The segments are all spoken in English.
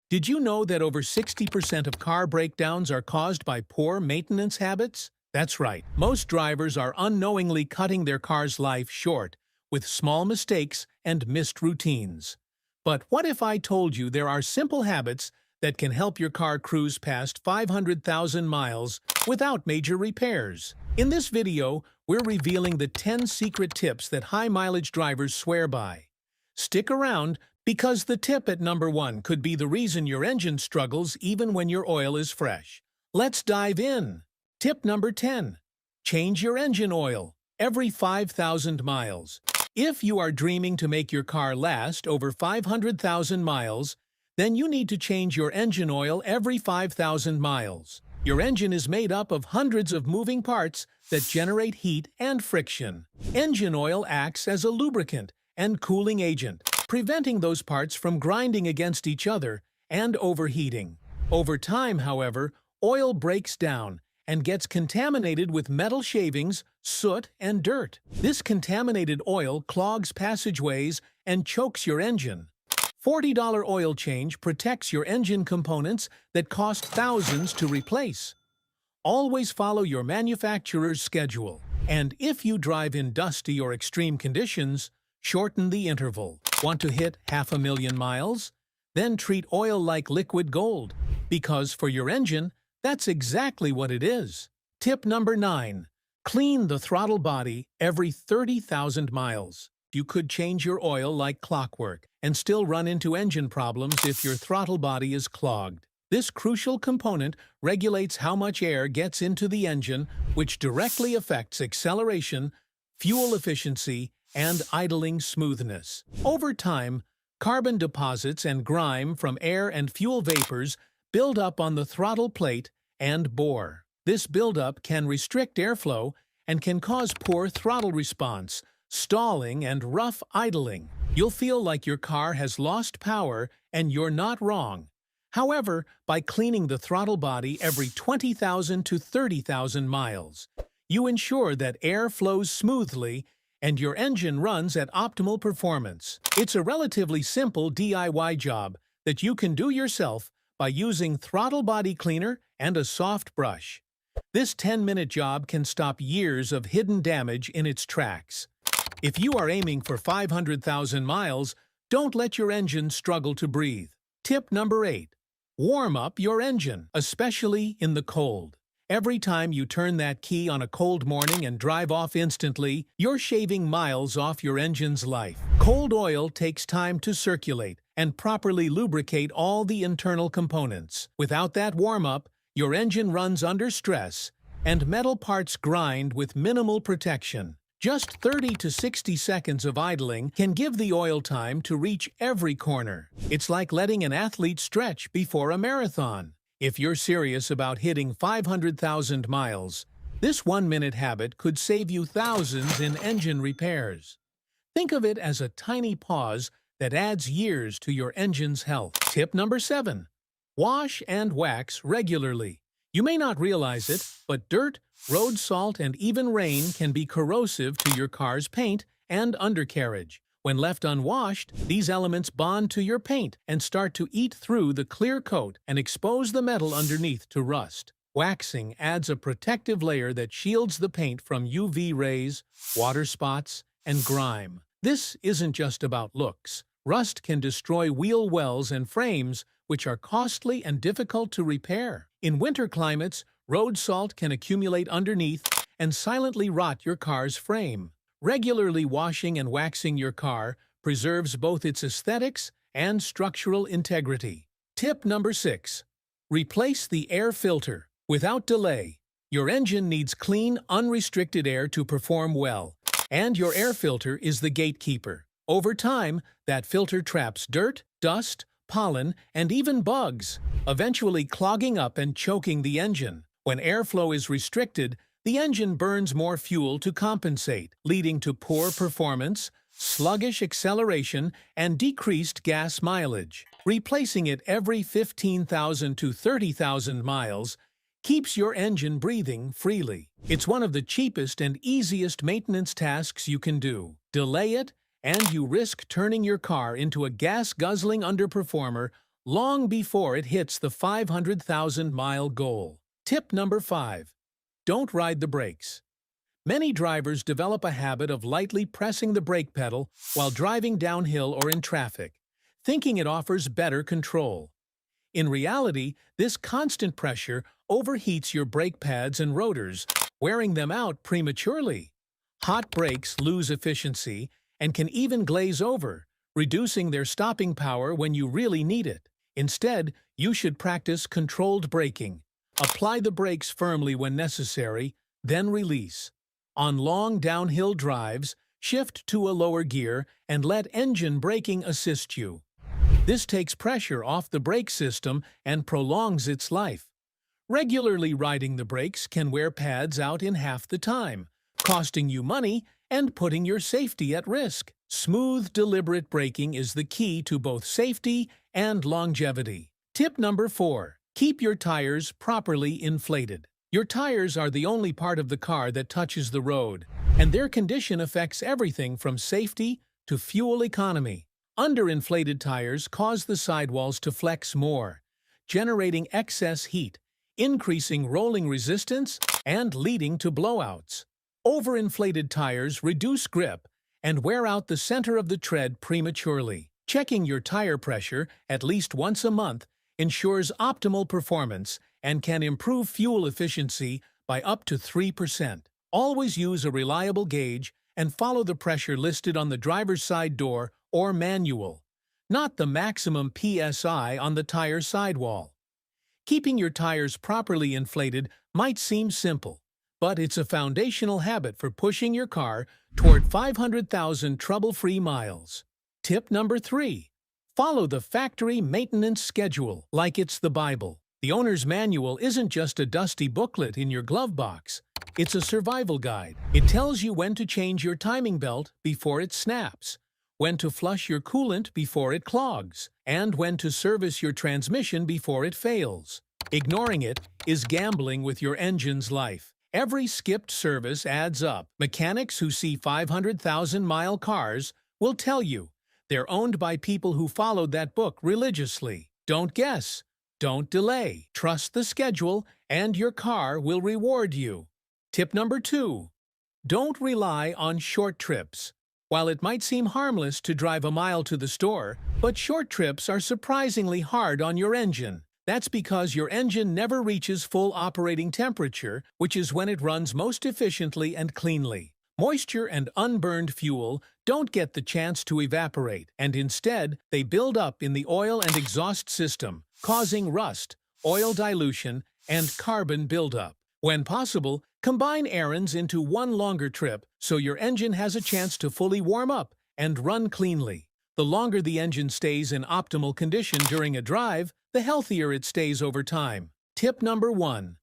Did you know that over 60% of car breakdowns are caused by poor maintenance habits? That's right. Most drivers are unknowingly cutting their car's life short with small mistakes and missed routines. But what if I told you there are simple habits that can help your car cruise past 500,000 miles without major repairs? In this video, we're revealing the 10 secret tips that high-mileage drivers swear by. Stick around, because the tip at number 1 could be the reason your engine struggles even when your oil is fresh. Let's dive in. Tip number 10. Change your engine oil every 5,000 miles. If you are dreaming to make your car last over 500,000 miles, then you need to change your engine oil every 5,000 miles. Your engine is made up of hundreds of moving parts that generate heat and friction. Engine oil acts as a lubricant and cooling agent, preventing those parts from grinding against each other and overheating. Over time, however, oil breaks down and gets contaminated with metal shavings, soot, and dirt. This contaminated oil clogs passageways and chokes your engine. $40 oil change protects your engine components that cost thousands to replace. Always follow your manufacturer's schedule, and if you drive in dusty or extreme conditions, shorten the interval. Want to hit 500,000 miles? Then treat oil like liquid gold, because for your engine, that's exactly what it is. Tip number 9. Clean the throttle body every 30,000 miles. You could change your oil like clockwork and still run into engine problems if your throttle body is clogged. This crucial component regulates how much air gets into the engine, which directly affects acceleration, fuel efficiency, and idling smoothness. Over time, carbon deposits and grime from air and fuel vapors build up on the throttle plate and bore. This buildup can restrict airflow and can cause poor throttle response, stalling, and rough idling. You'll feel like your car has lost power, and you're not wrong. However, by cleaning the throttle body every 20,000 to 30,000 miles, you ensure that air flows smoothly and your engine runs at optimal performance. It's a relatively simple DIY job that you can do yourself by using throttle body cleaner and a soft brush. This 10-minute job can stop years of hidden damage in its tracks. If you are aiming for 500,000 miles, don't let your engine struggle to breathe. Tip number 8. Warm up your engine, especially in the cold. Every time you turn that key on a cold morning and drive off instantly, you're shaving miles off your engine's life. Cold oil takes time to circulate and properly lubricate all the internal components. Without that warm-up, your engine runs under stress, and metal parts grind with minimal protection. Just 30 to 60 seconds of idling can give the oil time to reach every corner. It's like letting an athlete stretch before a marathon. If you're serious about hitting 500,000 miles, this 1-minute habit could save you thousands in engine repairs. Think of it as a tiny pause that adds years to your engine's health. Tip number 7. Wash and wax regularly. You may not realize it, but dirt, road salt, and even rain can be corrosive to your car's paint and undercarriage. When left unwashed, these elements bond to your paint and start to eat through the clear coat and expose the metal underneath to rust. Waxing adds a protective layer that shields the paint from UV rays, water spots, and grime. This isn't just about looks. Rust can destroy wheel wells and frames, which are costly and difficult to repair. In winter climates, road salt can accumulate underneath and silently rot your car's frame. Regularly washing and waxing your car preserves both its aesthetics and structural integrity. Tip number 6. Replace the air filter without delay. Your engine needs clean, unrestricted air to perform well, and your air filter is the gatekeeper. Over time, that filter traps dirt, dust, pollen, and even bugs, eventually clogging up and choking the engine. When airflow is restricted, the engine burns more fuel to compensate, leading to poor performance, sluggish acceleration, and decreased gas mileage. Replacing it every 15,000 to 30,000 miles keeps your engine breathing freely. It's one of the cheapest and easiest maintenance tasks you can do. Delay it, and you risk turning your car into a gas-guzzling underperformer long before it hits the 500,000-mile goal. Tip number 5. Don't ride the brakes. Many drivers develop a habit of lightly pressing the brake pedal while driving downhill or in traffic, thinking it offers better control. In reality, this constant pressure overheats your brake pads and rotors, wearing them out prematurely. Hot brakes lose efficiency and can even glaze over, reducing their stopping power when you really need it. Instead, you should practice controlled braking. Apply the brakes firmly when necessary, then release. On long downhill drives, shift to a lower gear and let engine braking assist you. This takes pressure off the brake system and prolongs its life. Regularly riding the brakes can wear pads out in half the time, costing you money and putting your safety at risk. Smooth, deliberate braking is the key to both safety and longevity. Tip number 4. Keep your tires properly inflated. Your tires are the only part of the car that touches the road, and their condition affects everything from safety to fuel economy. Underinflated tires cause the sidewalls to flex more, generating excess heat, increasing rolling resistance, and leading to blowouts. Overinflated tires reduce grip and wear out the center of the tread prematurely. Checking your tire pressure at least once a month ensures optimal performance and can improve fuel efficiency by up to 3%. Always use a reliable gauge and follow the pressure listed on the driver's side door or manual, not the maximum PSI on the tire sidewall. Keeping your tires properly inflated might seem simple, but it's a foundational habit for pushing your car toward 500,000 trouble-free miles. Tip number 3. Follow the factory maintenance schedule like it's the Bible. The owner's manual isn't just a dusty booklet in your glove box. It's a survival guide. It tells you when to change your timing belt before it snaps, when to flush your coolant before it clogs, and when to service your transmission before it fails. Ignoring it is gambling with your engine's life. Every skipped service adds up. Mechanics who see 500,000-mile cars will tell you they're owned by people who followed that book religiously. Don't guess. Don't delay. Trust the schedule, and your car will reward you. Tip number 2. Don't rely on short trips. While it might seem harmless to drive a mile to the store, but short trips are surprisingly hard on your engine. That's because your engine never reaches full operating temperature, which is when it runs most efficiently and cleanly. Moisture and unburned fuel don't get the chance to evaporate, and instead, they build up in the oil and exhaust system, causing rust, oil dilution, and carbon buildup. When possible, combine errands into one longer trip so your engine has a chance to fully warm up and run cleanly. The longer the engine stays in optimal condition during a drive, the healthier it stays over time. Tip number 1.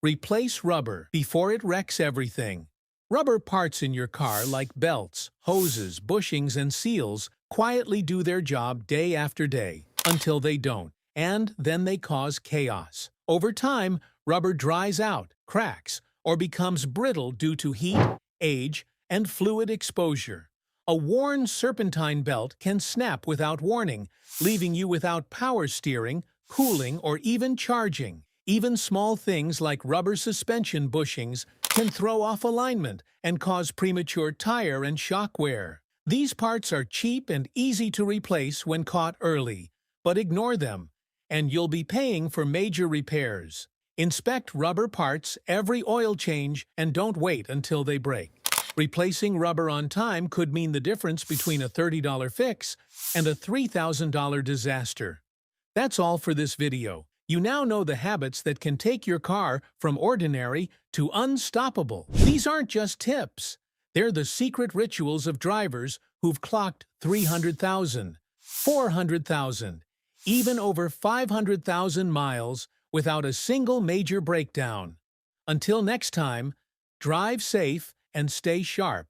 Replace rubber before it wrecks everything. Rubber parts in your car like belts, hoses, bushings, and seals quietly do their job day after day until they don't, and then they cause chaos. Over time, rubber dries out, cracks, or becomes brittle due to heat, age, and fluid exposure. A worn serpentine belt can snap without warning, leaving you without power steering, cooling, or even charging. Even small things like rubber suspension bushings can throw off alignment and cause premature tire and shock wear. These parts are cheap and easy to replace when caught early, but ignore them, and you'll be paying for major repairs. Inspect rubber parts every oil change and don't wait until they break. Replacing rubber on time could mean the difference between a $30 fix and a $3,000 disaster. That's all for this video. You now know the habits that can take your car from ordinary to unstoppable. These aren't just tips. They're the secret rituals of drivers who've clocked 300,000, 400,000, even over 500,000 miles without a single major breakdown. Until next time, drive safe and stay sharp.